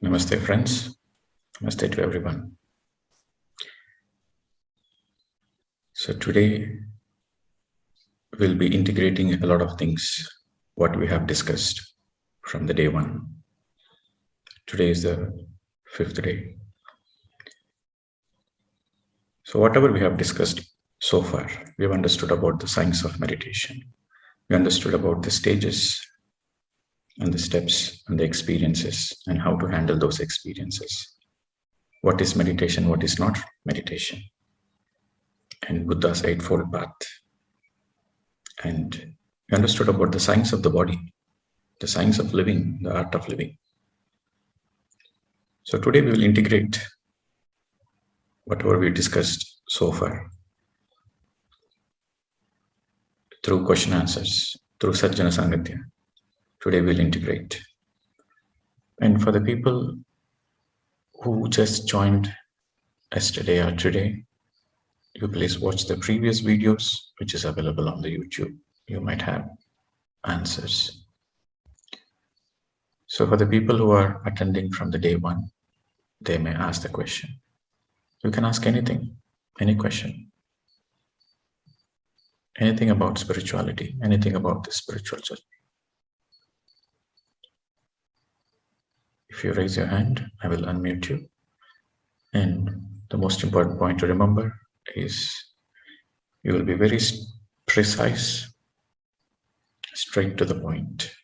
Namaste, friends. Namaste to everyone. So today we'll be integrating a lot of things, what we have discussed from the day one. Today is the 5th day. So whatever we have discussed so far, we have understood about the science of meditation. We understood about the stages and the steps and the experiences and how to handle those experiences. What is meditation, what is not meditation, and Buddha's Eightfold Path. And we understood about the science of the body, the science of living, the art of living. So today we will integrate whatever we discussed so far through question answers, through Sajjana Sangatya. Today we'll integrate. And for the people who just joined yesterday or today, you please watch the previous videos, which is available on the YouTube. You might have answers. So for the people who are attending from the day one, they may ask the question. You can ask anything, any question. Anything about spirituality, anything about the spiritual journey. If you raise your hand, I will unmute you. And the most important point to remember is you will be very precise, straight to the point.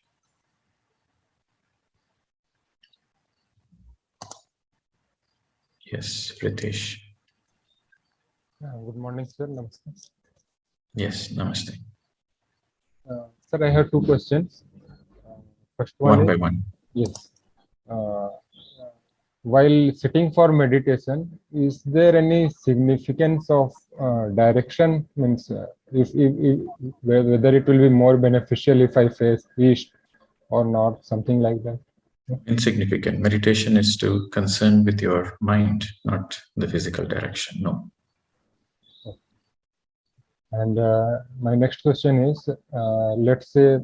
Yes, Ritesh. Good morning, sir. Namaste. Yes, namaste. Sir, I have two questions. First one by one. Yes. While sitting for meditation, is there any significance of direction? Means, whether it will be more beneficial if I face east or north, something like that? Insignificant. Meditation is to concern with your mind, not the physical direction. No. And my next question is, let's say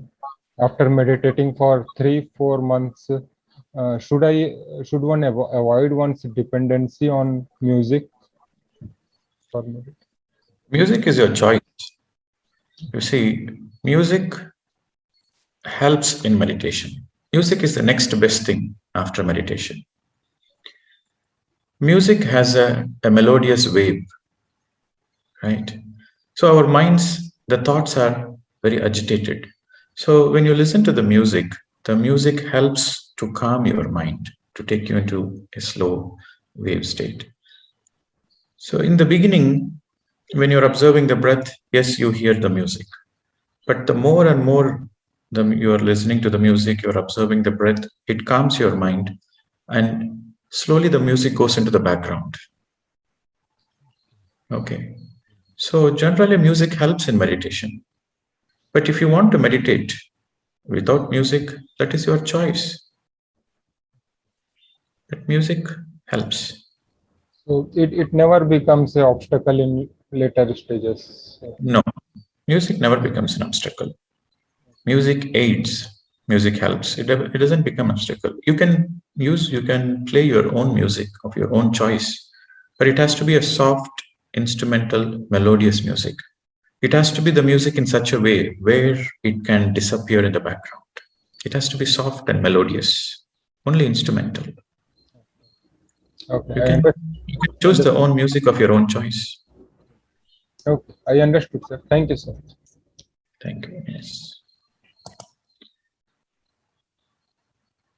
after meditating for 3-4 months, should one avoid one's dependency on music? Music is your choice. You see, music helps in meditation. Music is the next best thing after meditation. Music has a melodious wave, right? So our minds, the thoughts are very agitated. So when you listen to the music helps to calm your mind, to take you into a slow wave state. So in the beginning, when you're observing the breath, yes, you hear the music. But the more and more you are listening to the music, you're observing the breath, it calms your mind, and slowly the music goes into the background. Okay. So generally music helps in meditation. But if you want to meditate without music, that is your choice. But music helps. So it never becomes an obstacle in later stages? No, music never becomes an obstacle. Music aids, music helps. It doesn't become an obstacle. You can play your own music of your own choice, but it has to be a soft, instrumental, melodious music. It has to be the music in such a way where it can disappear in the background. It has to be soft and melodious, only instrumental. Okay. You can choose the own music of your own choice. Okay, I understood, sir. Thank you, sir. Thank you. Yes.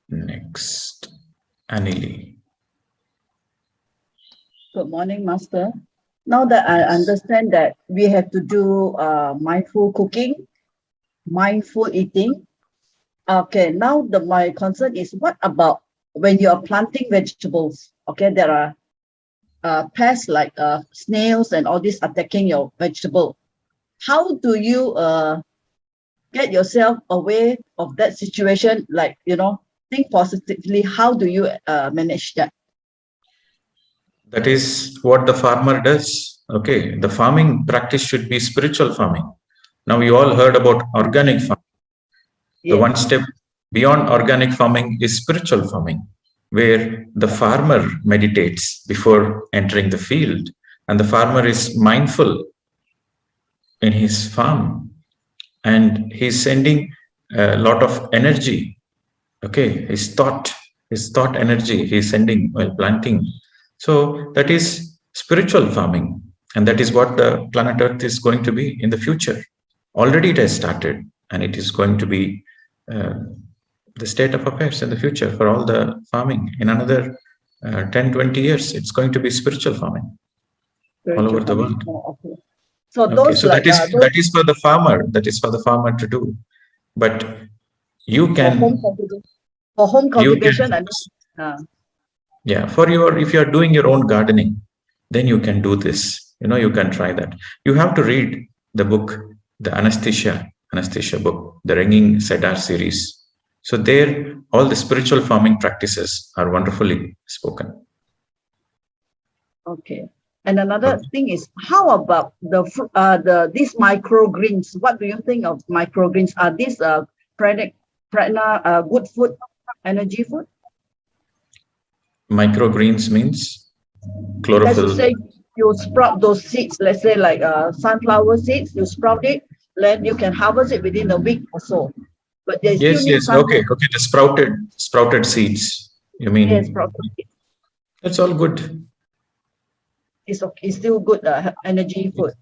Next, Anili. Good morning, Master. Now that I understand that we have to do mindful cooking, mindful eating. Okay, now my concern is, what about when you are planting vegetables? Okay, there are pests like snails and all this attacking your vegetable. How do you get yourself away of that situation? Like, think positively. How do you manage that? That is what the farmer does. Okay, the farming practice should be spiritual farming. Now you all heard about organic farming. Yes. The one step beyond organic farming is spiritual farming, where the farmer meditates before entering the field, and the farmer is mindful in his farm, and he's sending a lot of energy. Okay, his thought energy he's sending while planting. So that is spiritual farming, and that is what the planet Earth is going to be in the future. Already it has started, and it is going to be uh, the state of affairs in the future for all the farming. In another 10, 20 years, it's going to be spiritual farming all over Spiritual the farming. world. Oh, okay. So Okay, those so like those that is for the farmer. That is for the farmer to do. But you for home can cultivation. For home you can cultivation, and yeah, for your, if you are doing your own gardening, then you can do this. You can try that. You have to read the book, the anesthesia book, the Ringing Cedar series. So there, all the spiritual farming practices are wonderfully spoken. okay. And another Okay. thing is, how about these microgreens? What do you think of microgreens? Are these good food, energy food? Microgreens means Let's chlorophyll. say you sprout those seeds, let's say like sunflower seeds, you sprout it, then you can harvest it within a week or so. But they still Yes, need yes. sun. Okay, okay. The sprouted seeds. You Yes, mean sprouted seeds. that's all good. It's okay. It's still good energy food.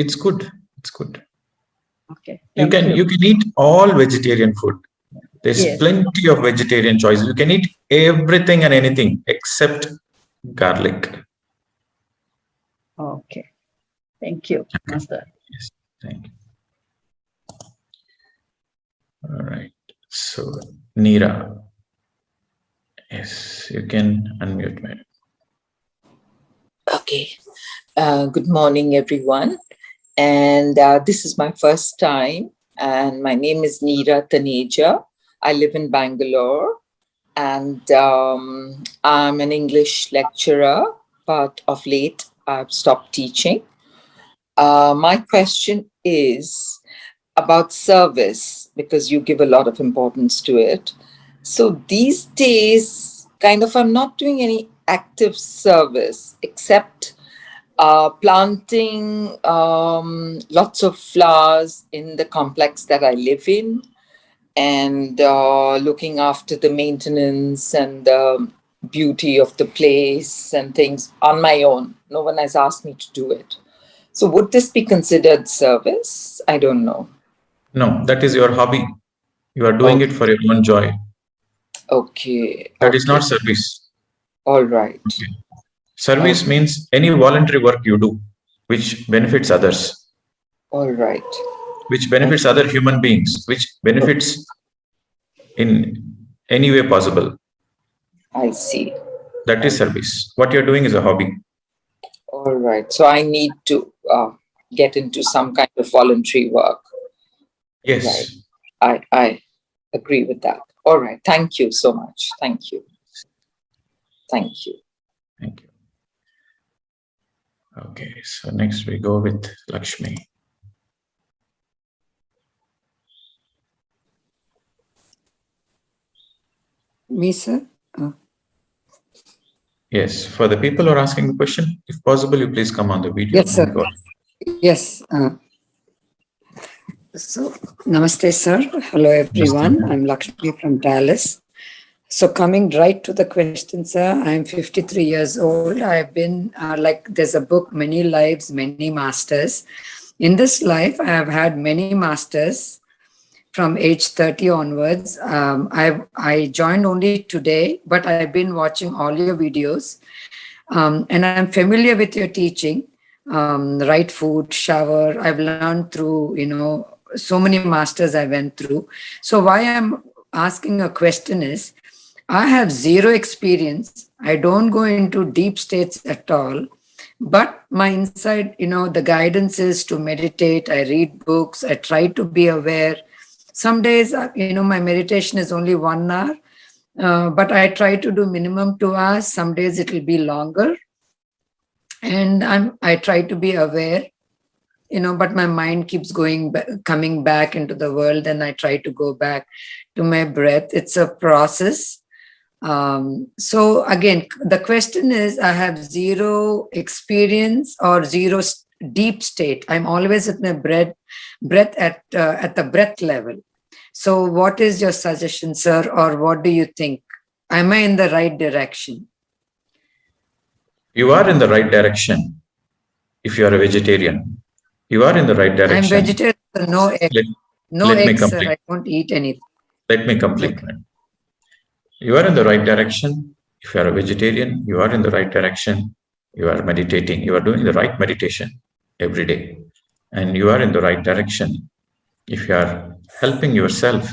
It's good. It's good. Okay, You thank can you. you can eat all vegetarian food. There's Yes. plenty of vegetarian choices. You can eat everything and anything except garlic. Okay. Thank you, Okay. Master. Yes. Thank you. All right. So, Neera, yes, you can unmute me. Okay. Good morning, everyone. And this is my first time. And my name is Neera Taneja. I live in Bangalore. And I'm an English lecturer, but of late I've stopped teaching. My question is about service, because you give a lot of importance to it. So these days, I'm not doing any active service except planting lots of flowers in the complex that I live in, and looking after the maintenance and the beauty of the place and things on my own. No one has asked me to do it. So would this be considered service? I don't know. No, that is your hobby. You are doing it for your own joy. Okay. That is Okay. not service. All right. Okay. Service means any voluntary work you do which benefits others, All right. which benefits other human beings, which benefits in any way possible. I see. That is service. What you're doing is a hobby. All right. So I need to get into some kind of voluntary work. Yes. Right. I agree with that. All right. Thank you so much. Thank you. Thank you. Thank you. Okay, so next we go with Lakshmi. Me, sir? Yes, for the people who are asking the question, if possible, you please come on the video. Yes, sir. Yes. So, namaste, sir. Hello, everyone. Namaste. I'm Lakshmi from Dallas. So, coming right to the question, sir, I'm 53 years old. I've been there's a book, Many Lives, Many Masters. In this life, I have had many masters from age 30 onwards. I joined only today, but I've been watching all your videos. And I'm familiar with your teaching, right food, shower. I've learned through, so many masters I went through. So why I'm asking a question is, I have zero experience. I don't go into deep states at all. But my inside, the guidance is to meditate. I read books. I try to be aware. Some days, my meditation is only 1 hour. But I try to do minimum 2 hours. Some days it will be longer. And I try to be aware, but my mind keeps coming back into the world, and I try to go back to my breath. It's a process. So again, the question is, I have zero experience or zero deep state. I'm always at my breath at the breath level. So what is your suggestion, sir, or what do you think? Am I in the right direction? You are in the right direction. If you are a vegetarian, you are in the right direction. I'm vegetarian, so no egg. No eggs, sir. I don't eat anything. Let me complete. Okay. You are in the right direction. If you are a vegetarian, you are in the right direction. You are meditating. You are doing the right meditation every day. And you are in the right direction. If you are helping yourself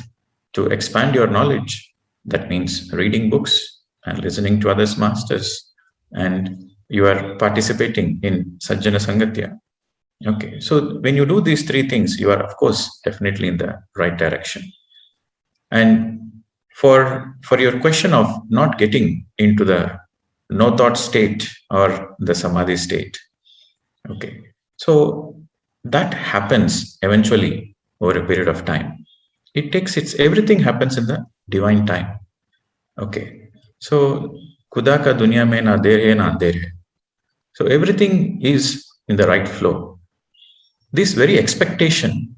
to expand your knowledge, that means reading books and listening to others' masters, and you are participating in Sajjana Sangatya. Okay, so when you do these three things, you are, of course, definitely in the right direction. And for your question of not getting into the no thought state or the samadhi state, okay, so that happens eventually over a period of time. Everything happens in the divine time. Okay, so Kuda ka dunya mein na der hai na der hai. So everything is in the right flow. This very expectation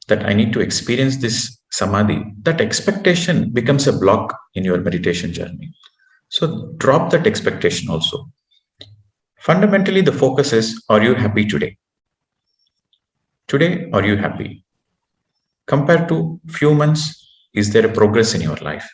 that I need to experience this samadhi, that expectation becomes a block in your meditation journey. So drop that expectation also. Fundamentally, the focus is, are you happy today? Today, are you happy? Compared to few months, is there a progress in your life?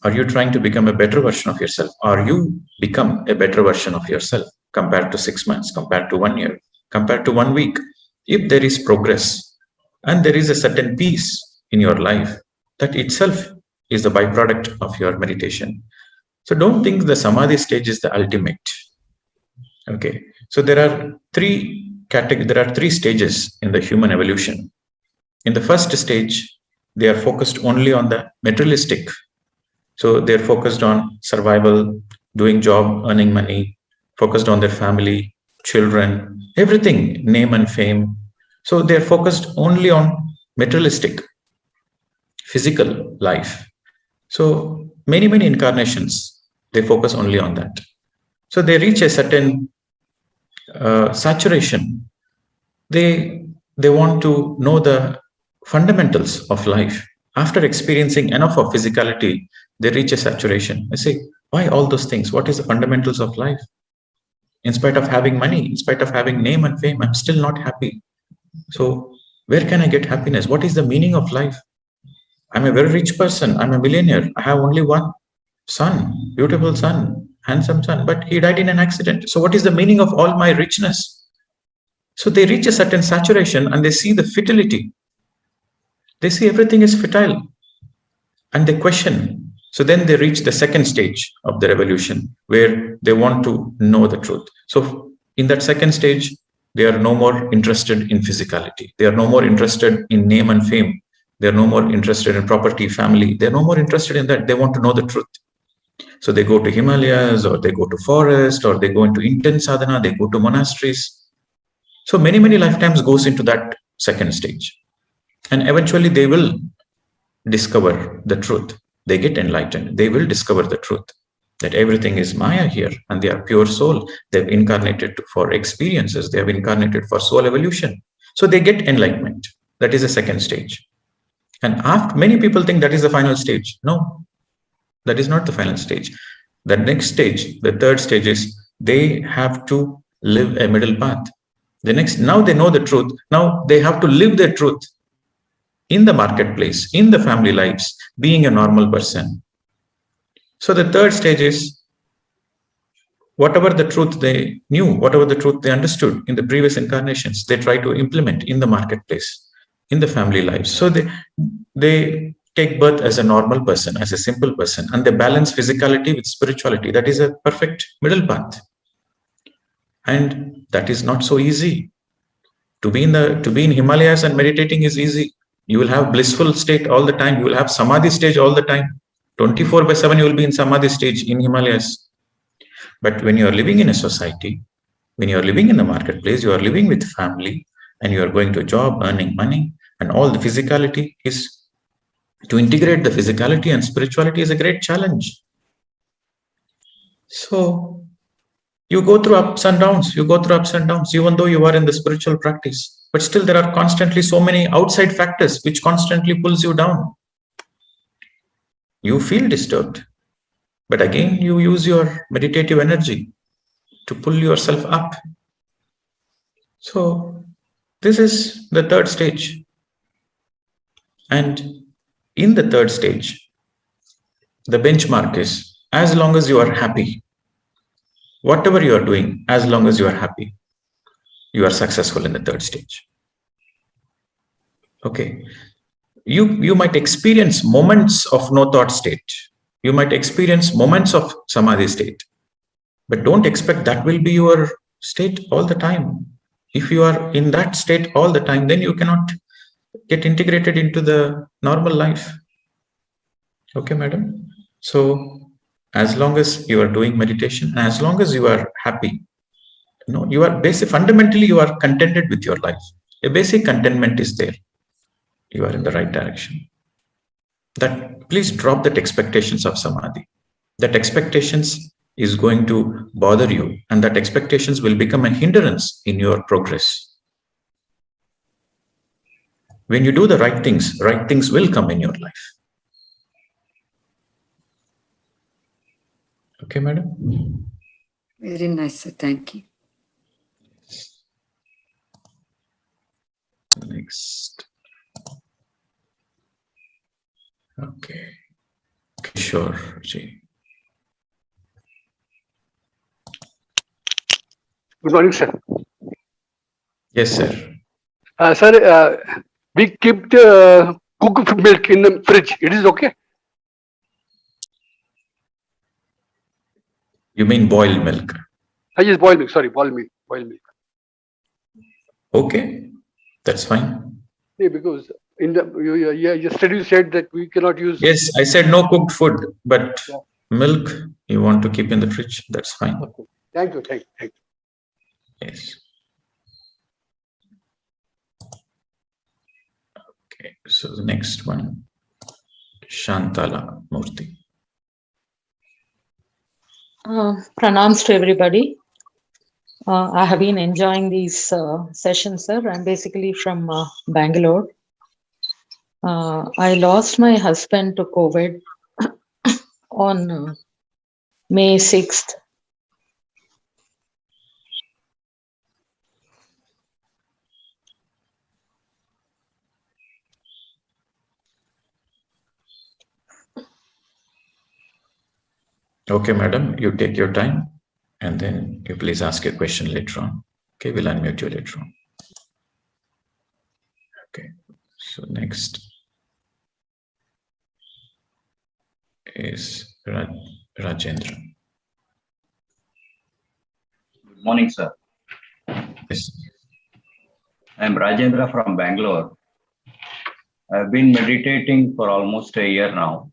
Are you trying to become a better version of yourself? Are you become a better version of yourself compared to 6 months, compared to 1 year, compared to 1 week? If there is progress and there is a certain peace in your life, that itself is the byproduct of your meditation. So don't think the samadhi stage is the ultimate. Okay, so there are three stages in the human evolution. In the first stage, they are focused only on the materialistic. So they're focused on survival, doing job, earning money, focused on their family, children, everything, name and fame. So they're focused only on materialistic, physical life. So many incarnations, they focus only on that. So they reach a certain saturation. They want to know the fundamentals of life. After experiencing enough of physicality, they reach a saturation. I say, why all those things? What is the fundamentals of life? In spite of having money, in spite of having name and fame, I'm still not happy. So where can I get happiness? What is the meaning of life? I'm a very rich person. I'm a millionaire. I have only one son, beautiful son, handsome son, but he died in an accident. So what is the meaning of all my richness? So they reach a certain saturation and they see the futility. They see everything is futile and they question. So then they reach the second stage of their evolution where they want to know the truth. So in that second stage, they are no more interested in physicality. They are no more interested in name and fame. They are no more interested in property, family. They are no more interested in that. They want to know the truth. So they go to Himalayas, or they go to forest, or they go into intense sadhana, they go to monasteries. So many lifetimes goes into that second stage. And eventually they will discover the truth. They get enlightened. They will discover the truth, that everything is Maya here, and they are pure soul. They've incarnated for experiences. They have incarnated for soul evolution. So they get enlightenment. That is the second stage. And after, many people think that is the final stage. No, that is not the final stage. The next stage, the third stage, is they have to live a middle path. Now they know the truth. Now they have to live their truth in the marketplace, in the family lives, being a normal person. So the third stage is whatever the truth they knew, whatever the truth they understood in the previous incarnations, they try to implement in the marketplace, in the family lives. So they take birth as a normal person, as a simple person, and they balance physicality with spirituality. That is a perfect middle path. And that is not so easy. To be in Himalayas and meditating is easy. You will have blissful state all the time. You will have samadhi stage all the time. 24/7 you will be in samadhi stage in Himalayas. But when you are living in a society, when you are living in the marketplace, you are living with family, and you are going to a job, earning money, and all the physicality is To integrate the physicality and spirituality is a great challenge. So you go through ups and downs, even though you are in the spiritual practice, but still there are constantly so many outside factors which constantly pulls you down. You feel disturbed, but again, you use your meditative energy to pull yourself up. So this is the third stage. And in the third stage, the benchmark is as long as you are happy, whatever you are doing, as long as you are happy, you are successful in the third stage. Okay. You might experience moments of no thought state. You might experience moments of samadhi state, but don't expect that will be your state all the time. If you are in that state all the time, then you cannot get integrated into the normal life. Okay, madam. So as long as you are doing meditation, and as long as you are happy, you are fundamentally you are contented with your life. A basic contentment is there. You are in the right direction. That please drop that expectations of samadhi. That expectations is going to bother you, and that expectations will become a hindrance in your progress. When you do the right things will come in your life. Okay, madam? Very nice, sir. Thank you. Next. Okay. Kishore ji. Good morning, sir. Yes, sir. Sir, we keep cooked milk in the fridge. It is okay? You mean boiled milk? Yes, boiled milk. Sorry, boiled milk. Okay, that's fine. Yeah, because in the yesterday you said that we cannot use. Yes, I said no cooked food, but milk you want to keep in the fridge. That's fine. Okay. Thank you. Yes. Okay, so the next one, Shantala Murthy. Pranams to everybody. I have been enjoying these sessions, sir. I'm basically from Bangalore. I lost my husband to COVID on May 6th. Okay, madam, you take your time and then you please ask your question later on. Okay, we'll unmute you later on. Okay, so next is Rajendra. Good morning, sir. Yes. I'm Rajendra from Bangalore. I've been meditating for almost a year now.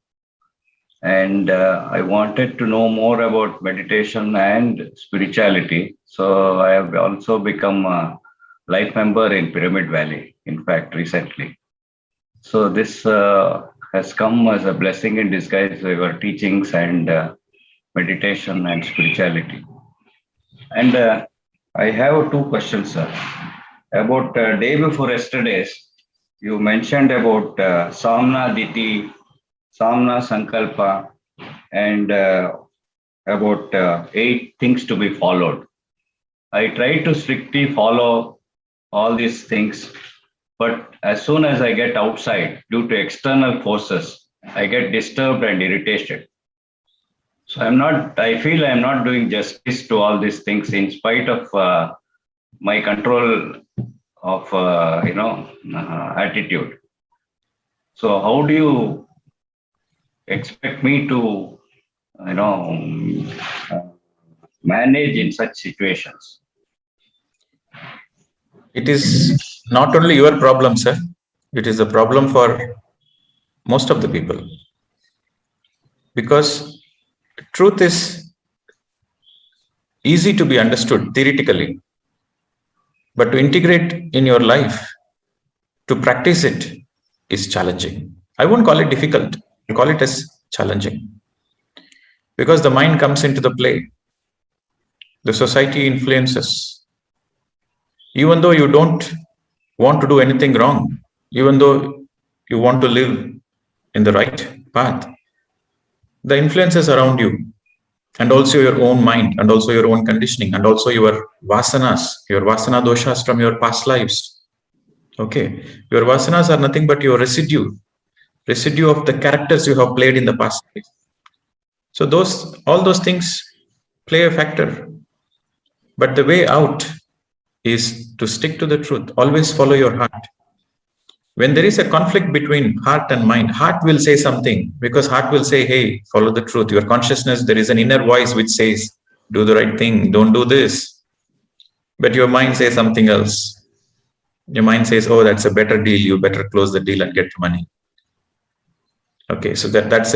And I wanted to know more about meditation and spirituality. So I have also become a life member in Pyramid Valley, in fact, recently. So this has come as a blessing in disguise, your teachings and meditation and spirituality. And I have two questions, sir. About day before yesterday's, you mentioned about Samna Diti, Samna Sankalpa, and about 8 things to be followed. I try to strictly follow all these things, but as soon as I get outside, due to external forces, I get disturbed and irritated. So I feel I'm not doing justice to all these things in spite of my control of, attitude. So how do you expect me to, manage in such situations? It is not only your problem, sir. It is a problem for most of the people. Because truth is easy to be understood theoretically, but to integrate in your life, to practice it is challenging. I won't call it difficult. I'll call it as challenging. Because the mind comes into the play. The society influences. Even though you don't want to do anything wrong, even though you want to live in the right path, the influences around you, and also your own mind, and also your own conditioning, and also your vasanas, your vasana doshas from your past lives. Okay, your vasanas are nothing but your residue of the characters you have played in the past life. So all those things play a factor. But the way out is to stick to the truth. Always follow your heart. When there is a conflict between heart and mind, heart will say something, because heart will say, hey, follow the truth. Your consciousness, there is an inner voice which says, do the right thing, don't do this. But your mind says something else. Your mind says, oh, that's a better deal. You better close the deal and get the money. Okay, so that's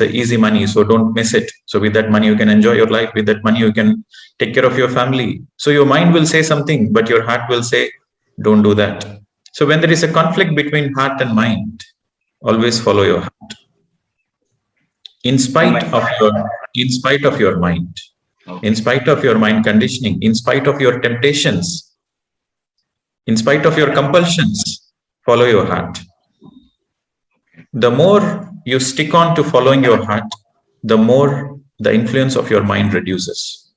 a easy money. So don't miss it. So with that money, you can enjoy your life. With that money, you can take care of your family. So your mind will say something, but your heart will say, don't do that. So when there is a conflict between heart and mind, always follow your heart. In spite of your mind, in spite of your mind conditioning, in spite of your temptations, in spite of your compulsions, follow your heart. The more you stick on to following your heart, the more the influence of your mind reduces.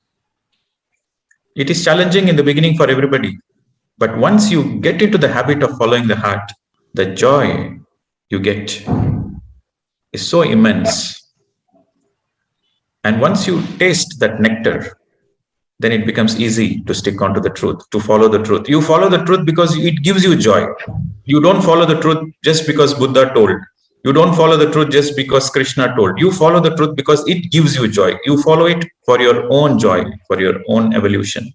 It is challenging in the beginning for everybody, but once you get into the habit of following the heart, the joy you get is so immense. And once you taste that nectar, then it becomes easy to stick on to the truth, to follow the truth. You follow the truth because it gives you joy. You don't follow the truth just because Buddha told. You don't follow the truth just because Krishna told. You follow the truth because it gives you joy. You follow it for your own joy, for your own evolution.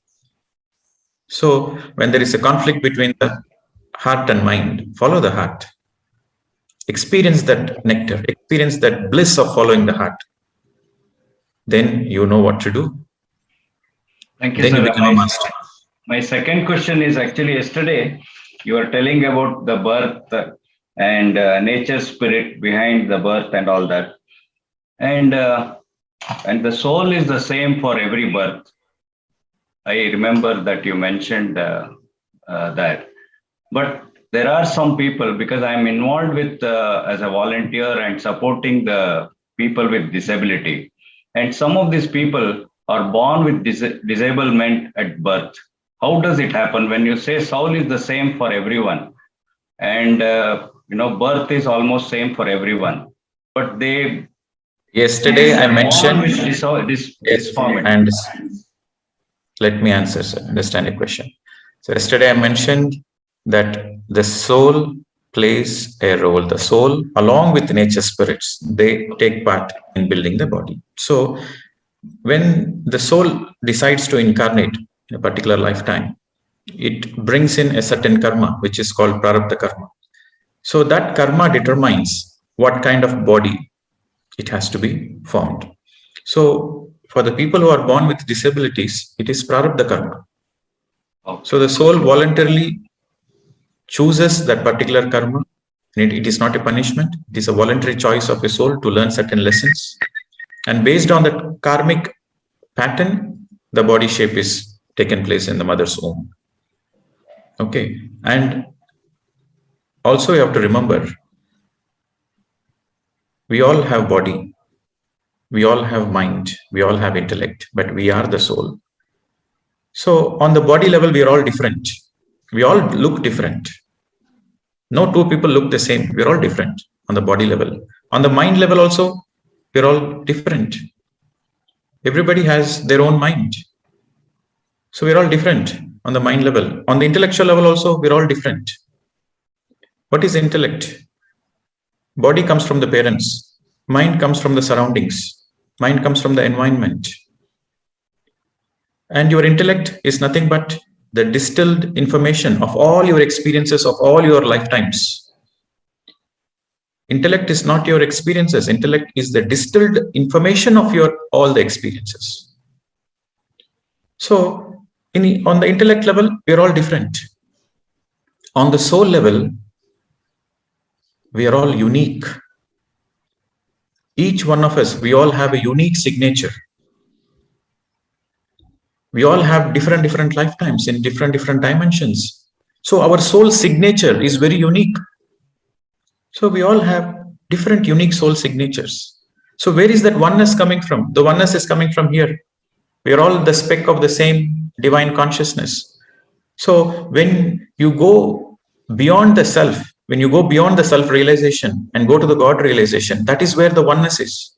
So when there is a conflict between the heart and mind, follow the heart. Experience that nectar, experience that bliss of following the heart. Then you know what to do. Thank you, then sir. You become a master. My second question is actually yesterday you were telling about the birth and nature spirit behind the birth and all that. And the soul is the same for every birth. I remember that you mentioned that. But there are some people, because I'm involved with as a volunteer and supporting the people with disability. And some of these people are born with disablement at birth. How does it happen when you say soul is the same for everyone? And birth is almost same for everyone, but they yesterday I mentioned disformity. And let me answer, sir, understand your question. So yesterday I mentioned that the soul plays a role. The soul, along with nature spirits, they take part in building the body. So when the soul decides to incarnate in a particular lifetime, it brings in a certain karma, which is called prarabdha karma. So that karma determines what kind of body it has to be formed. So for the people who are born with disabilities, it is prarabdha karma. So the soul voluntarily chooses that particular karma. It is not a punishment. It is a voluntary choice of a soul to learn certain lessons. And based on that karmic pattern, the body shape is taken place in the mother's womb. Okay. And also you have to remember, we all have body, we all have mind, we all have intellect, but we are the soul. So on the body level, we are all different. We all look different. No two people look the same. We're all different on the body level. On the mind level also, we're all different. Everybody has their own mind. So we're all different on the mind level. On the intellectual level also, we're all different. What is intellect? Body comes from the parents. Mind comes from the surroundings. Mind comes from the environment. And your intellect is nothing but the distilled information of all your experiences of all your lifetimes. Intellect is not your experiences. Intellect is the distilled information of your all the experiences. So on the intellect level, we're all different. On the soul level, We are all unique. Each one of us, we all have a unique signature. We all have different lifetimes in different dimensions. So our soul signature is very unique. So we all have different unique soul signatures. So where is that oneness coming from? The oneness is coming from here. We are all the speck of the same divine consciousness. So when you go beyond the self, when you go beyond the self-realization and go to the God realization, that is where the oneness is.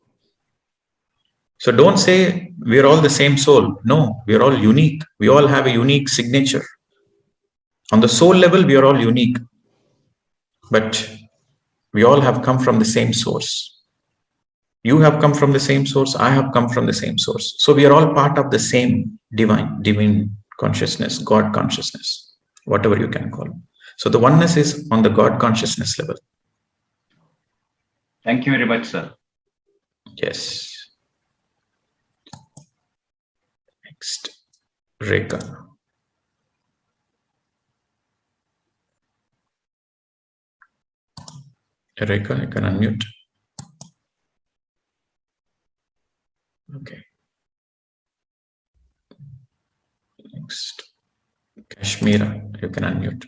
So don't say we are all the same soul. No, we are all unique. We all have a unique signature. On the soul level, we are all unique. But we all have come from the same source. You have come from the same source. I have come from the same source. So we are all part of the same divine consciousness, God consciousness, whatever you can call it. So the oneness is on the God consciousness level. Thank you very much, sir. Yes. Next, Rekha. Rekha, I can unmute. Okay. Next, Kashmira, you can unmute.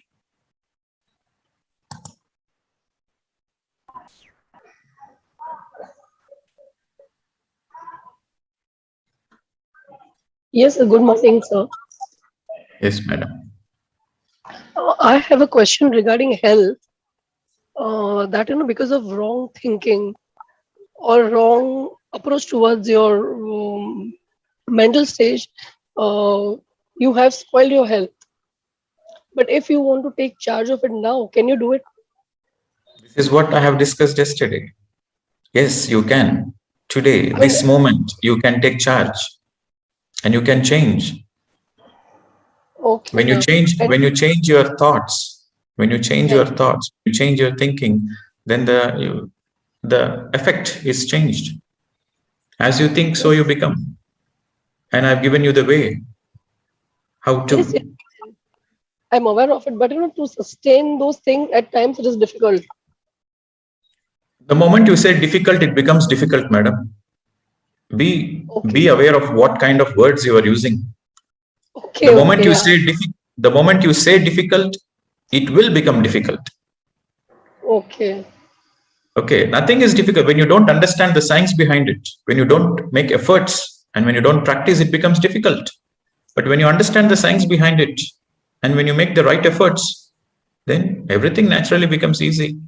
Yes, good morning, sir. Yes, madam. I have a question regarding health. That, because of wrong thinking or wrong approach towards your mental stage, you have spoiled your health. But if you want to take charge of it now, can you do it? This is what I have discussed yesterday. Yes, you can. Today, this moment, you can take charge and you can change. Okay. When you change your thoughts, you change your thinking, then the effect is changed. As you think, so you become. And I've given you the way how to. Yes, I'm aware of it, but to sustain those things at times it is difficult. The moment you say difficult, it becomes difficult, madam. Be aware of what kind of words you are using. Okay. The moment you say difficult, it will become difficult. Okay. Okay, nothing is difficult. When you don't understand the science behind it, when you don't make efforts, and when you don't practice, it becomes difficult. But when you understand the science behind it, and when you make the right efforts, then everything naturally becomes easy.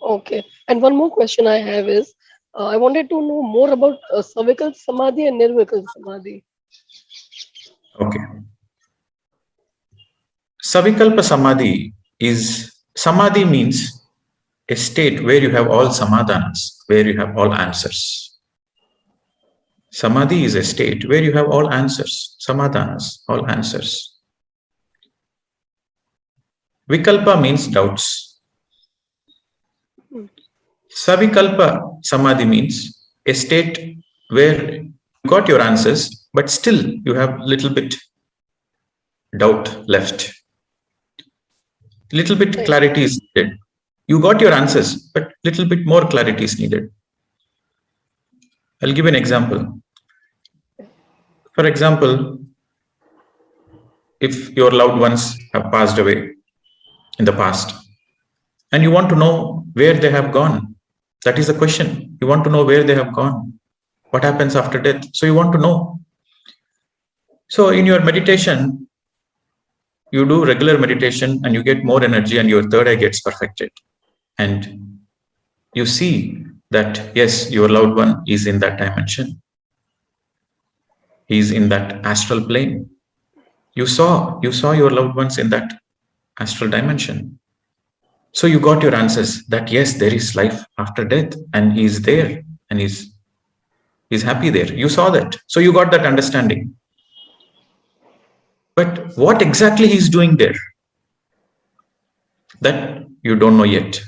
Okay. And one more question I have is, I wanted to know more about cervical samadhi and nirvical samadhi. Okay. Savikalpa samadhi samadhi means a state where you have all samadhanas, where you have all answers. Samadhi is a state where you have all answers, samadhanas, all answers. Vikalpa means doubts. Savikalpa samadhi means a state where you got your answers, but still you have little bit doubt left. Little bit clarity is needed. You got your answers, but little bit more clarity is needed. I'll give an example. For example, if your loved ones have passed away in the past, and you want to know where they have gone, that is the question. You want to know where they have gone. What happens after death? So you want to know. So in your meditation, you do regular meditation and you get more energy and your third eye gets perfected. And you see that, yes, your loved one is in that dimension. He is in that astral plane. You saw your loved ones in that astral dimension. So you got your answers that, yes, there is life after death and he is there and he's happy there. You saw that. So you got that understanding. But what exactly he's doing there? That you don't know yet.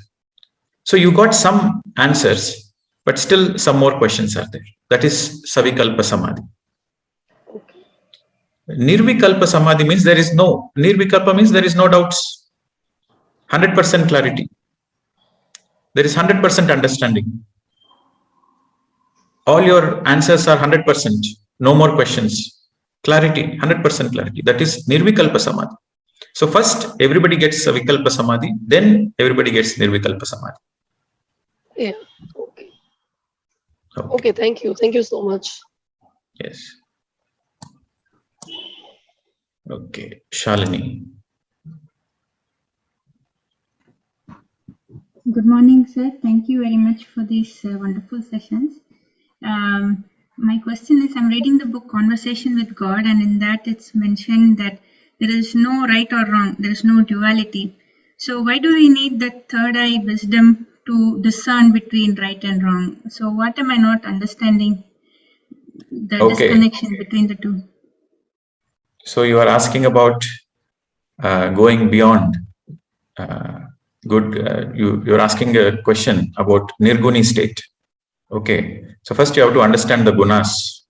So you got some answers, but still some more questions are there. That is Savikalpa Samadhi. Nirvikalpa Samadhi means there is no doubts. 100% clarity. There is 100% understanding. All your answers are 100%. No more questions. Clarity, 100% clarity. That is Nirvikalpa Samadhi. So first, everybody gets a Vikalpa Samadhi, then everybody gets Nirvikalpa Samadhi. Yeah. Okay. Okay. Thank you. Thank you so much. Yes. Okay. Shalini. Good morning, sir. Thank you very much for these wonderful sessions. My question is, I'm reading the book Conversation with God, and in that it's mentioned that there is no right or wrong, there is no duality. So why do we need that third eye wisdom to discern between right and wrong? So what am I not understanding? The disconnection between the two. So you are asking about going beyond you're asking a question about Nirguni state. Okay. So first you have to understand the gunas.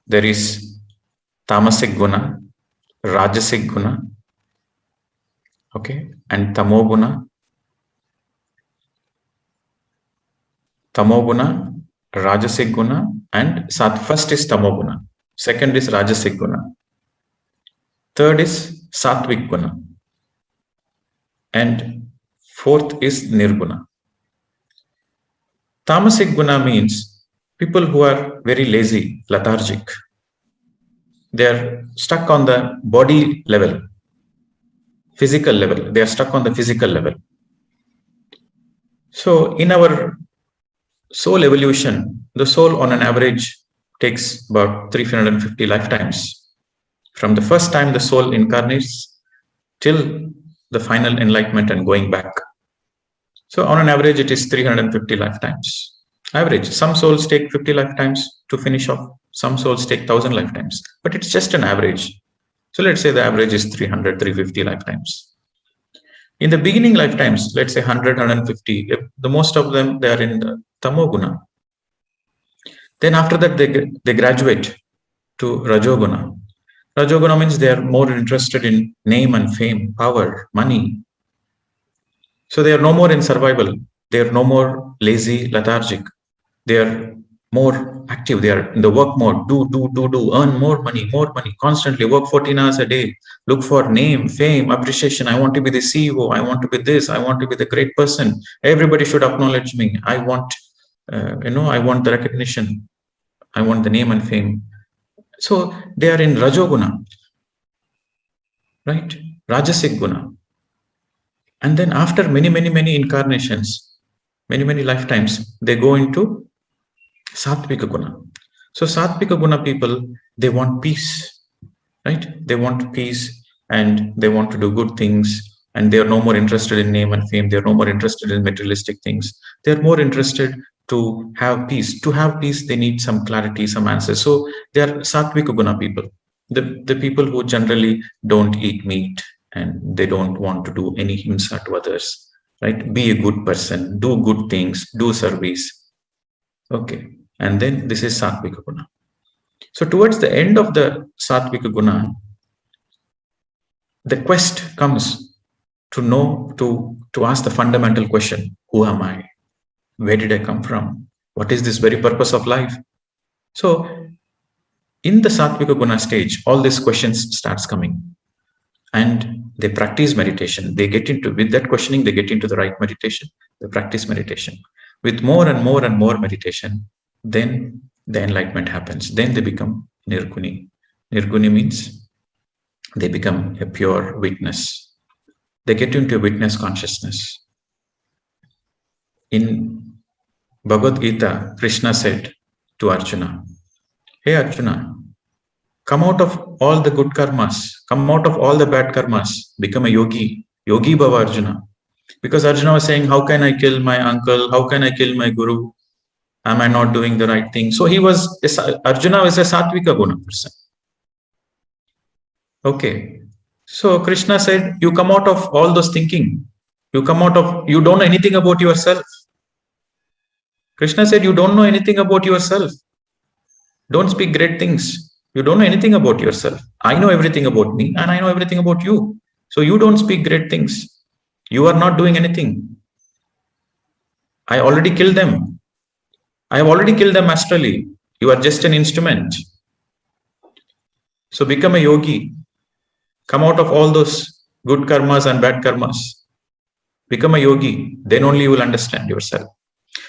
There is tamasic guna, rajasic guna, okay, and tamoguna. Tamoguna, rajasic guna, and first is tamoguna. Second is rajasic guna. Third is sattvic guna. And fourth is nirguna. Tamasic guna means people who are very lazy, lethargic. They are stuck on the body level, physical level. They are stuck on the physical level. So in our soul evolution, the soul on an average takes about 350 lifetimes. From the first time the soul incarnates till the final enlightenment and going back. So on an average, it is 350 lifetimes. Average. Some souls take 50 lifetimes to finish off. Some souls take 1000 lifetimes. But it's just an average. So let's say the average is 300, 350 lifetimes. In the beginning lifetimes, let's say 100, 150, the most of them, they are in the Tamoguna. Then after that, they graduate to Rajoguna. Rajoguna means they are more interested in name and fame, power, money. So they are no more in survival. They are no more lazy, lethargic. They are more active. They are in the work mode. Do, earn more money, constantly work 14 hours a day. Look for name, fame, appreciation. I want to be the CEO. I want to be this. I want to be the great person. Everybody should acknowledge me. I want, I want the recognition. I want the name and fame. So they are in Rajoguna, right? Rajasic Guna. And then after many incarnations, many lifetimes, they go into Sattvika Guna. So Sattvika Guna people, they want peace, right? They want peace and they want to do good things, and they are no more interested in name and fame. They are no more interested in materialistic things. They are more interested to have peace. To have peace, they need some clarity, some answers. So they are Sattvika Guna people, the people who generally don't eat meat and they don't want to do any himsa to others, right? Be a good person, do good things, do service. Okay. And then this is Sattvika Guna. So towards the end of the Sattvika Guna, the quest comes to know, to ask the fundamental question, who am I? Where did I come from? What is this very purpose of life? So in the Sattvika Guna stage, all these questions starts coming, and they practice meditation. They get into, with that questioning, they get into the right meditation. They practice meditation. With more and more meditation, then the enlightenment happens. Then they become Nirguni. Nirguni means they become a pure witness. They get into a witness consciousness. In Bhagavad Gita, Krishna said to Arjuna, hey Arjuna, come out of all the good karmas, come out of all the bad karmas, become a yogi, yogi bhava Arjuna. Because Arjuna was saying, how can I kill my uncle? How can I kill my guru? Am I not doing the right thing? So Arjuna was a Sattvika Guna person. Okay. So Krishna said, you come out of all those thinking. You come out of, you don't know anything about yourself. Krishna said, you don't know anything about yourself. Don't speak great things. You don't know anything about yourself. I know everything about me and I know everything about you. So you don't speak great things. You are not doing anything. I already killed them. I have already killed them astrally. You are just an instrument. So become a yogi. Come out of all those good karmas and bad karmas. Become a yogi. Then only you will understand yourself.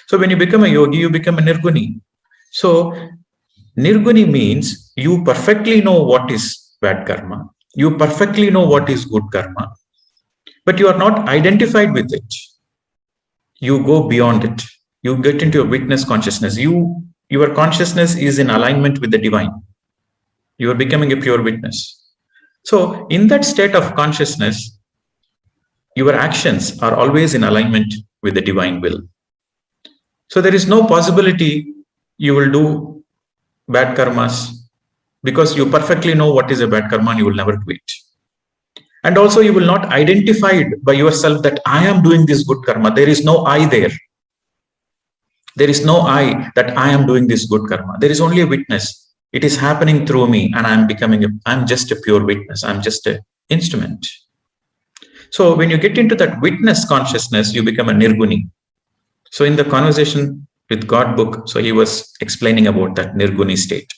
So when you become a yogi, you become a nirguni. So nirguni means you perfectly know what is bad karma. You perfectly know what is good karma. But you are not identified with it. You go beyond it. You get into a witness consciousness. Your consciousness is in alignment with the divine. You are becoming a pure witness. So in that state of consciousness, your actions are always in alignment with the divine will. So there is no possibility you will do bad karmas because you perfectly know what is a bad karma and you will never do it. And also you will not identify by yourself that I am doing this good karma. There is no I there. There is no I that I am doing this good karma. There is only a witness. It is happening through me and I'm just a pure witness. I'm just an instrument. So when you get into that witness consciousness, you become a nirguni. So in the conversation with God book, so he was explaining about that nirguni state.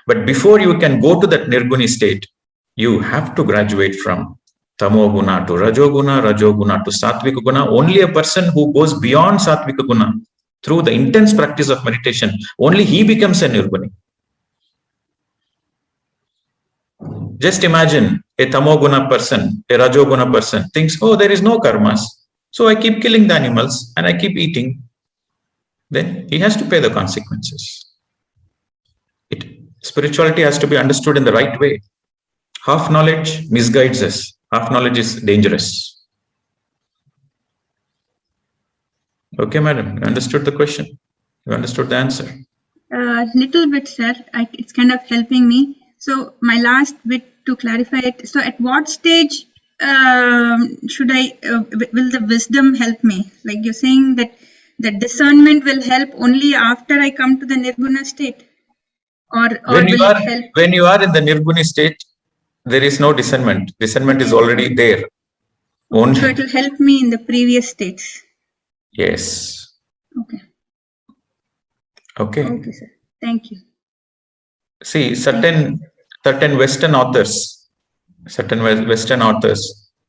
But before you can go to that nirguni state, you have to graduate from tamo guna to rajoguna to sattvika guna. Only a person who goes beyond sattvika guna through the intense practice of meditation, only he becomes a nirguni. Just imagine a tamoguna person, a rajoguna person thinks, oh, there is no karmas. So I keep killing the animals and I keep eating. Then he has to pay the consequences. Spirituality has to be understood in the right way. Half knowledge misguides us. Half knowledge is dangerous. Okay, madam, you understood the question? You understood the answer? Little bit, sir. It's kind of helping me. So my last bit to clarify it. So at what stage should will the wisdom help me? Like you're saying that the discernment will help only after I come to the nirguna state? Or when you are in the nirguni state, there is no discernment. Discernment is already there. Only. So it will help me in the previous states. Yes. Okay. Okay. Okay, sir. Thank you. See, certain Western authors,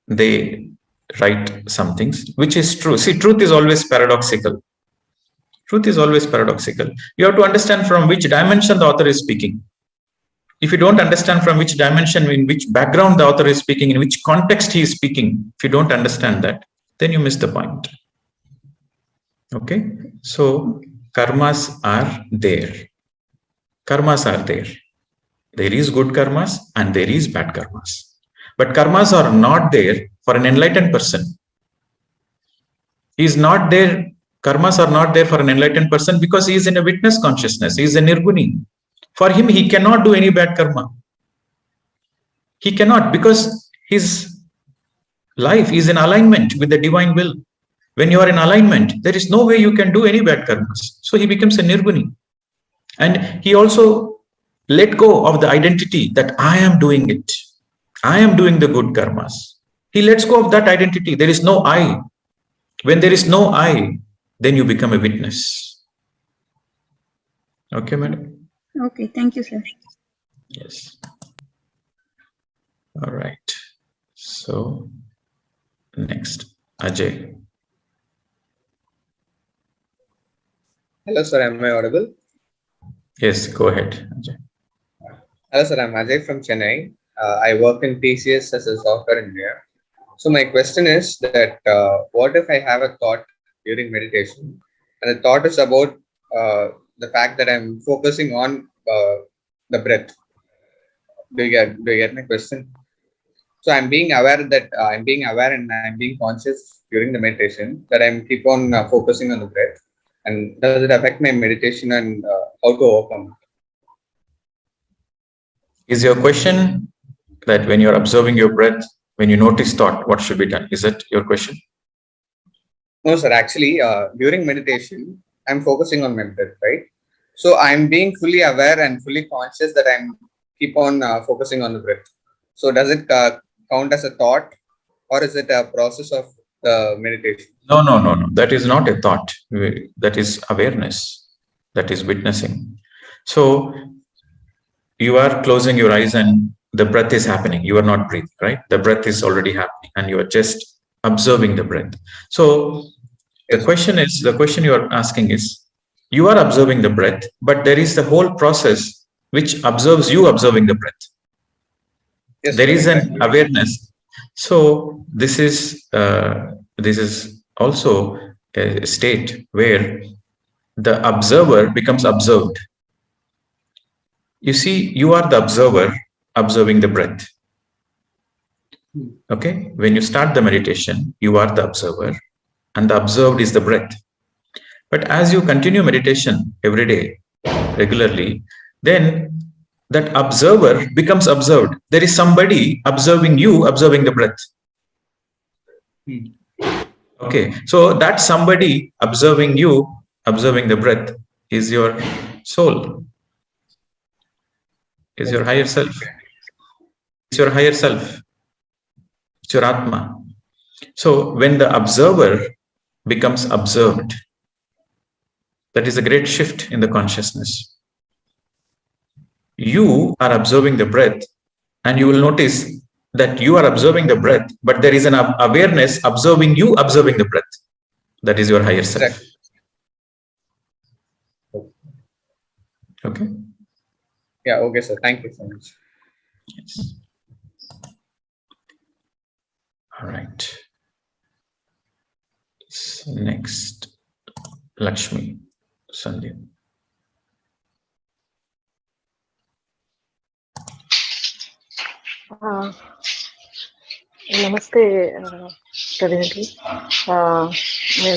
they write some things which is true. See, truth is always paradoxical. Truth is always paradoxical. You have to understand from which dimension the author is speaking. If you don't understand from which dimension, in which background the author is speaking, in which context he is speaking, if you don't understand that, then you miss the point. Okay? So, karmas are there. Karmas are there. There is good karmas and there is bad karmas. But karmas are not there for an enlightened person. He is not there. Karmas are not there for an enlightened person because he is in a witness consciousness. He is a nirguni. For him, he cannot do any bad karma. He cannot because his life is in alignment with the divine will. When you are in alignment, there is no way you can do any bad karmas. So he becomes a nirguni. And he also let go of the identity that I am doing it. I am doing the good karmas. He lets go of that identity. There is no I. When there is no I, then you become a witness. Okay, madam? Okay, thank you, sir. Yes. All right. So, next, Ajay. Hello, sir. Am I audible? Yes, go ahead, Ajay. Hello, sir. I'm Ajay from Chennai. I work in TCS as a software engineer. So my question is that what if I have a thought during meditation, and the thought is about the fact that I'm focusing on the breath. Do you get my question? So I'm being aware that I'm being aware and I'm being conscious during the meditation that I'm keep on focusing on the breath. And does it affect my meditation and how to overcome it? Is your question that when you're observing your breath, when you notice thought, what should be done? Is that your question? No, sir. Actually, during meditation, I'm focusing on my breath, right? So I'm being fully aware and fully conscious that I'm keep on focusing on the breath. So does it count as a thought, or is it a process of the meditation. No. That is not a thought. That is awareness. That is witnessing. So you are closing your eyes and the breath is happening. You are not breathing, right? The breath is already happening and you are just observing the breath. So the question you are asking is, you are observing the breath, but there is the whole process which observes you observing the breath. Yes, there is exactly. an awareness. So this is also a state where the observer becomes observed. You see, you are the observer observing the breath. Okay, when you start the meditation, you are the observer and the observed is the breath. But as you continue meditation every day, regularly, then that observer becomes observed. There is somebody observing you, observing the breath. Okay, so that somebody observing you, observing the breath is your soul, is your higher self. It's your higher self. It's your Atma. So when the observer becomes observed, that is a great shift in the consciousness. You are observing the breath, and you will notice that you are observing the breath, but there is an awareness observing you, observing the breath. That is your higher self. Exactly. Okay. Yeah, okay, sir. Thank you so much. Yes. All right. So next, Lakshmi Sandhya. नमस्ते प्रवीण जी, मैं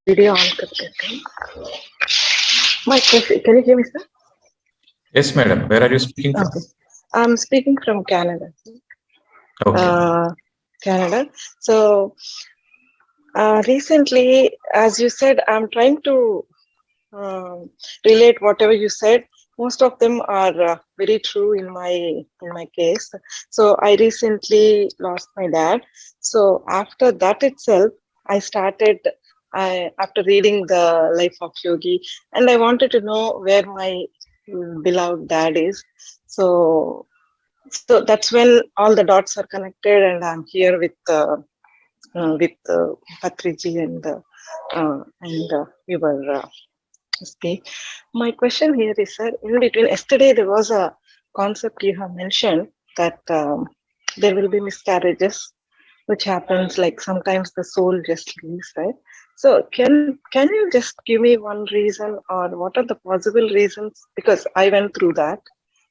video on करके my question, can you hear me, sir? Yes, madam. Where are you speaking from? Okay. I'm speaking from Canada. Okay. Canada. So recently, as you said, I'm trying to relate whatever you said. Most of them are very true in my case. So I recently lost my dad. So after that itself, I started after reading the Life of Yogi, and I wanted to know where my beloved dad is. So that's when all the dots are connected, and I'm here with Patriji and we were speak. My question here is, sir, in between yesterday there was a concept you have mentioned that there will be miscarriages, which happens like sometimes the soul just leaves, right? So can you just give me one reason, or what are the possible reasons? Because I went through that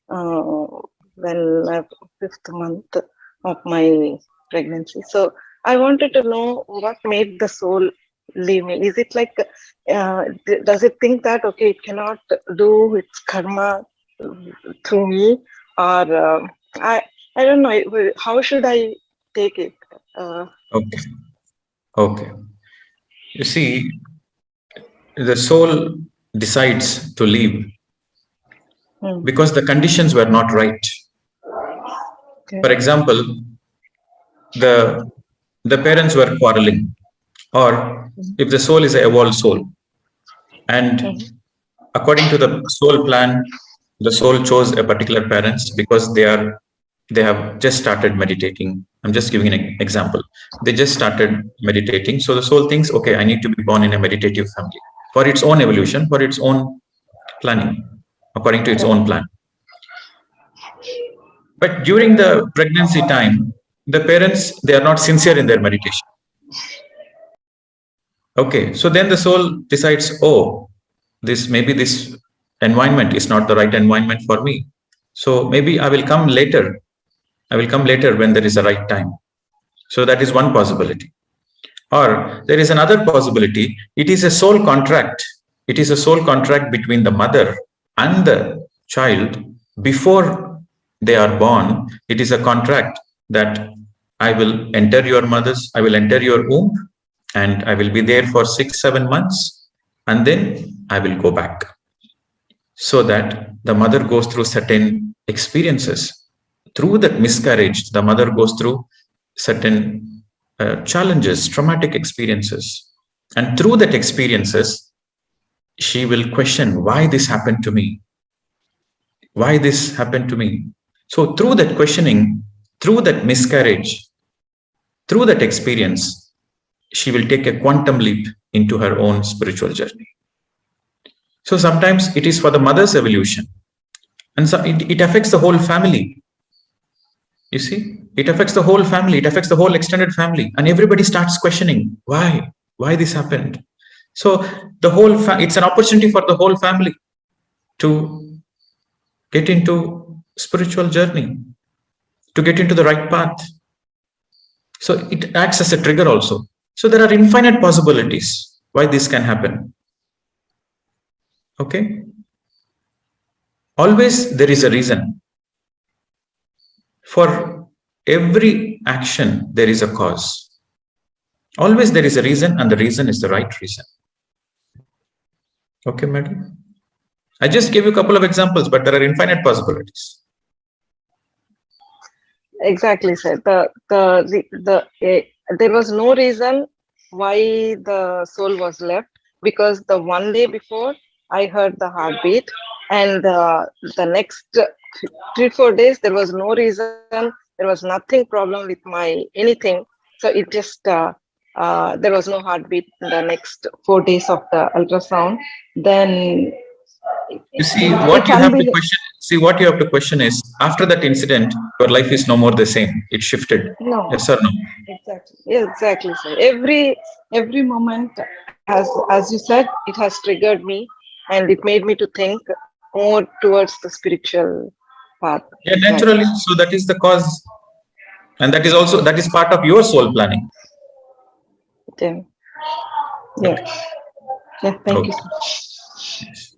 when I 5th month of my pregnancy. So I wanted to know what made the soul leave me. Is it like, does it think that, okay, it cannot do its karma through me, or I don't know, how should I take it? Okay. You see, the soul decides to leave because the conditions were not right. Okay. For example, the parents were quarreling, or if the soul is an evolved soul, and according to the soul plan, the soul chose a particular parents because they have just started meditating. I'm just giving an example. They just started meditating. So the soul thinks, okay, I need to be born in a meditative family for its own evolution, for its own planning, according to its own plan. But during the pregnancy time, the parents, they are not sincere in their meditation. Okay, so then the soul decides, oh, maybe this environment is not the right environment for me. So maybe I will come later. I will come later when there is a right time. So that is one possibility. Or there is another possibility. It is a soul contract. It is a soul contract between the mother and the child before they are born. It is a contract that I will enter your womb, and I will be there for 6-7 months, and then I will go back. So that the mother goes through certain experiences. Through that miscarriage, the mother goes through certain challenges, traumatic experiences. And through that experiences, she will question why this happened to me. Why this happened to me? So through that questioning, through that miscarriage, through that experience, she will take a quantum leap into her own spiritual journey. So sometimes it is for the mother's evolution, and so it affects the whole family. You see, it affects the whole family, it affects the whole extended family, and everybody starts questioning why this happened. So the whole it's an opportunity for the whole family to get into spiritual journey, to get into the right path. So it acts as a trigger also. So there are infinite possibilities why this can happen. Okay? Always there is a reason. For every action, there is a cause. Always there is a reason, and the reason is the right reason. Okay, madam? I just gave you a couple of examples, but there are infinite possibilities. Exactly, sir. There was no reason why the soul was left, because the one day before I heard the heartbeat, and the next 3-4 days there was no reason. There was nothing problem with my anything. So it just there was no heartbeat in the next 4 days of the ultrasound. Then you see what you have to question. See what you have to question is, after that incident, your life is no more the same. It shifted. No. Yes or no? Exactly. Yeah, exactly, sir. Every moment, as you said, it has triggered me, and it made me to think more towards the spiritual path. Yeah, naturally. So that is the cause, and that is part of your soul planning. Yeah. Yeah. Yeah. Thank you, sir. Yes.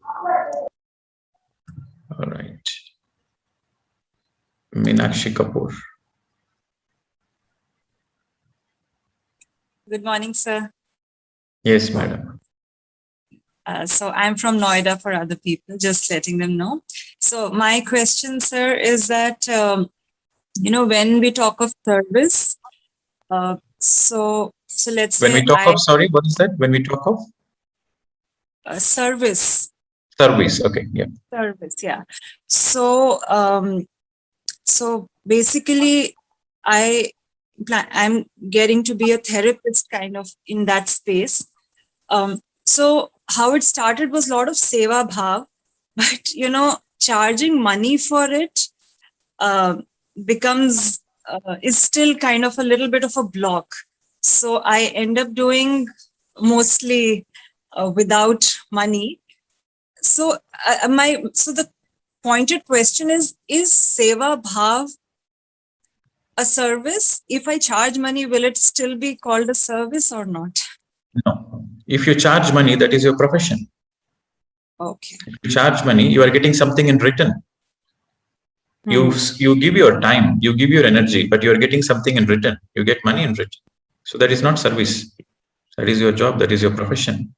All right. Meenakshi Kapoor. Good morning, sir. Yes, madam. So I'm from Noida for other people, just letting them know. So my question, sir, is that, when we talk of service, so let's say When we talk of, sorry, what is that? When we talk of? Service. Service, okay, yeah. Service, yeah. So, so basically, I'm getting to be a therapist kind of in that space. So how it started was a lot of seva bhav, but charging money for it becomes is still kind of a little bit of a block. So I end up doing mostly without money. So so the pointed question is seva bhav a service? If I charge money, will it still be called a service or not? No. If you charge money, that is your profession. Okay. If you charge money, you are getting something in return. You give your time, you give your energy, but you are getting something in return. You get money in return. So that is not service. That is your job. That is your profession.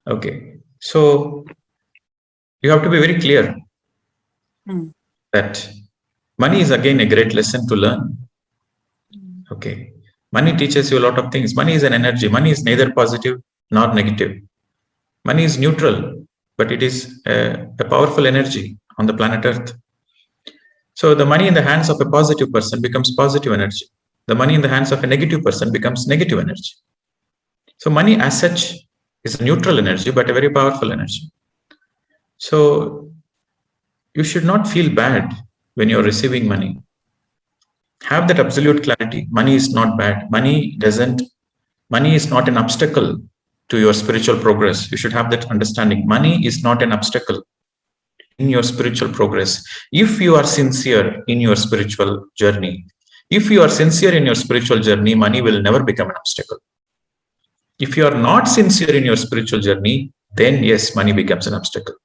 Okay. So you have to be very clear that money is again a great lesson to learn. Okay. Money teaches you a lot of things. Money is an energy. Money is neither positive nor negative. Money is neutral, but it is a powerful energy on the planet Earth. So the money in the hands of a positive person becomes positive energy. The money in the hands of a negative person becomes negative energy. So money as such is a neutral energy, but a very powerful energy. So you should not feel bad when you're receiving money. Have that absolute clarity. Money is not bad. Money is not an obstacle to your spiritual progress. You should have that understanding. Money is not an obstacle in your spiritual progress. If you are sincere in your spiritual journey, money will never become an obstacle. If you are not sincere in your spiritual journey, then yes, money becomes an obstacle,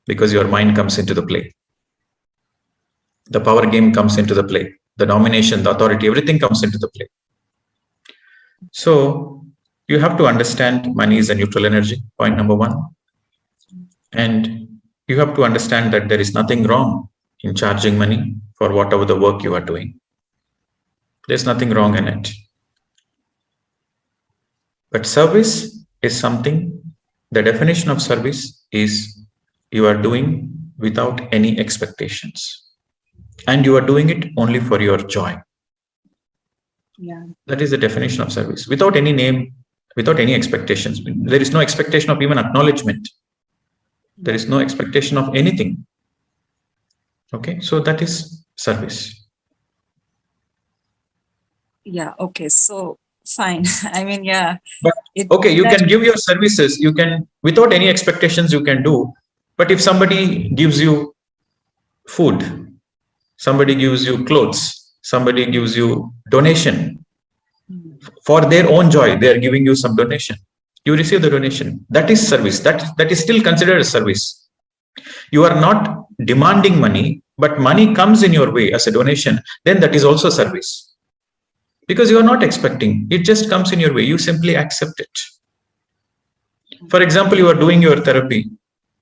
because your mind comes into the play. The power game comes into the play. The domination, the authority, everything comes into the play. So you have to understand money is a neutral energy, point number one. And you have to understand that there is nothing wrong in charging money for whatever the work you are doing. There's nothing wrong in it. But service is something, the definition of service is you are doing without any expectations. And you are doing it only for your joy. Yeah. That is the definition of service. Without any name, without any expectations. There is no expectation of even acknowledgement. There is no expectation of anything. Okay, so that is service. Yeah, okay, so fine. I mean, yeah. But okay, you can give your services, you can, without any expectations, you can do. But if somebody gives you food, somebody gives you clothes, somebody gives you donation, for their own joy, they are giving you some donation. You receive the donation. That is service. That is still considered a service. You are not demanding money, but money comes in your way as a donation. Then that is also service. Because you are not expecting. It just comes in your way. You simply accept it. For example, you are doing your therapy.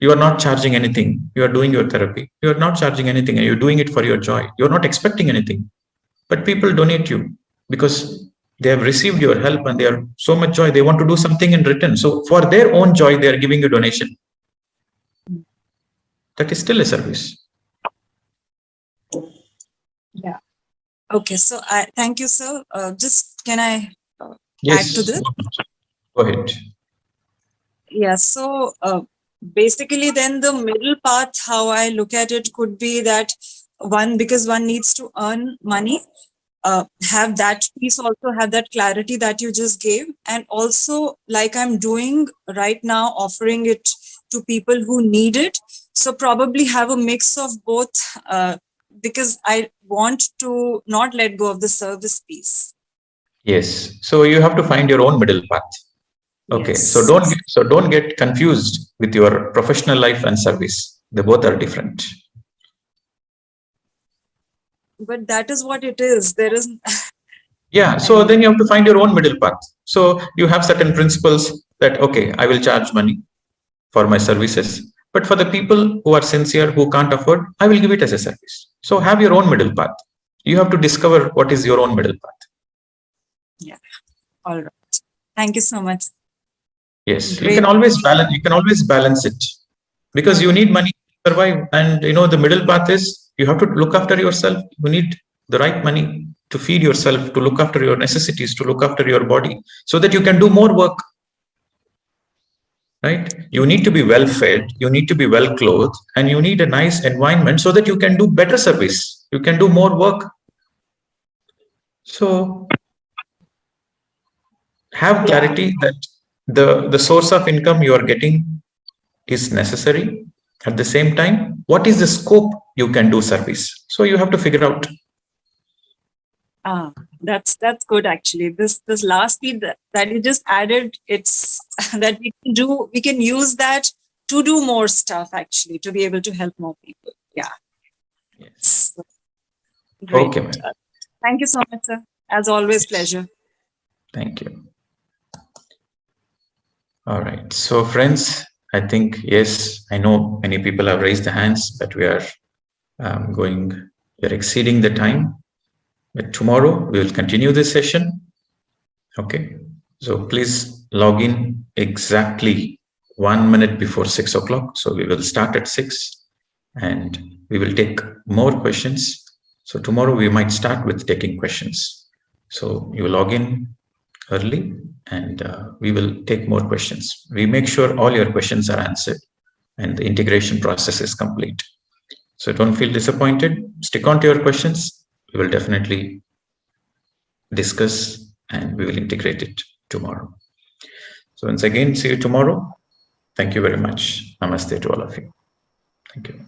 You are not charging anything. You are doing your therapy. You are not charging anything and you're doing it for your joy. You are not expecting anything. But people donate you because they have received your help and they are so much joy. They want to do something in return. So for their own joy, they are giving you donation. That is still a service. Yeah. Okay. So thank you, sir. Just can I Yes, add to this? Go ahead. Yeah. So basically, then the middle path, how I look at it, could be that because one needs to earn money. Have that piece, also have that clarity that you just gave, and also like I'm doing right now, offering it to people who need it. So probably have a mix of both, because I want to not let go of the service piece. Yes. So you have to find your own middle path. Okay. Yes. So don't get confused with your professional life and service. They both are different. But that is what it is. There is. Yeah. So then you have to find your own middle path. So you have certain principles that, okay, I will charge money for my services. But for the people who are sincere, who can't afford, I will give it as a service. So have your own middle path. You have to discover what is your own middle path. Yeah. All right. Thank you so much. Yes. Great. You can always balance it because you need money to survive. And the middle path is you have to look after yourself. You need the right money to feed yourself, to look after your necessities, to look after your body so that you can do more work. Right? You need to be well fed, you need to be well clothed, and you need a nice environment so that you can do better service. You can do more work. So have clarity that the source of income you are getting is necessary. At the same time, what is the scope you can do service? So you have to figure out. That's good actually. This last piece that you just added, it's that we can use that to do more stuff actually, to be able to help more people. Yeah. Yes. Great. Okay, man. Thank you so much, sir. As always, pleasure. Thank you. All right. So friends, I think, yes, I know many people have raised their hands, but we are exceeding the time. But tomorrow we will continue this session. Okay. So please log in exactly 1 minute before 6 o'clock. So we will start at 6 and we will take more questions. So tomorrow we might start with taking questions. So you log in early and we will take more questions. We make sure all your questions are answered and the integration process is complete. So don't feel disappointed. Stick on to your questions. We will definitely discuss and we will integrate it tomorrow. So once again, see you tomorrow. Thank you very much. Namaste to all of you. Thank you.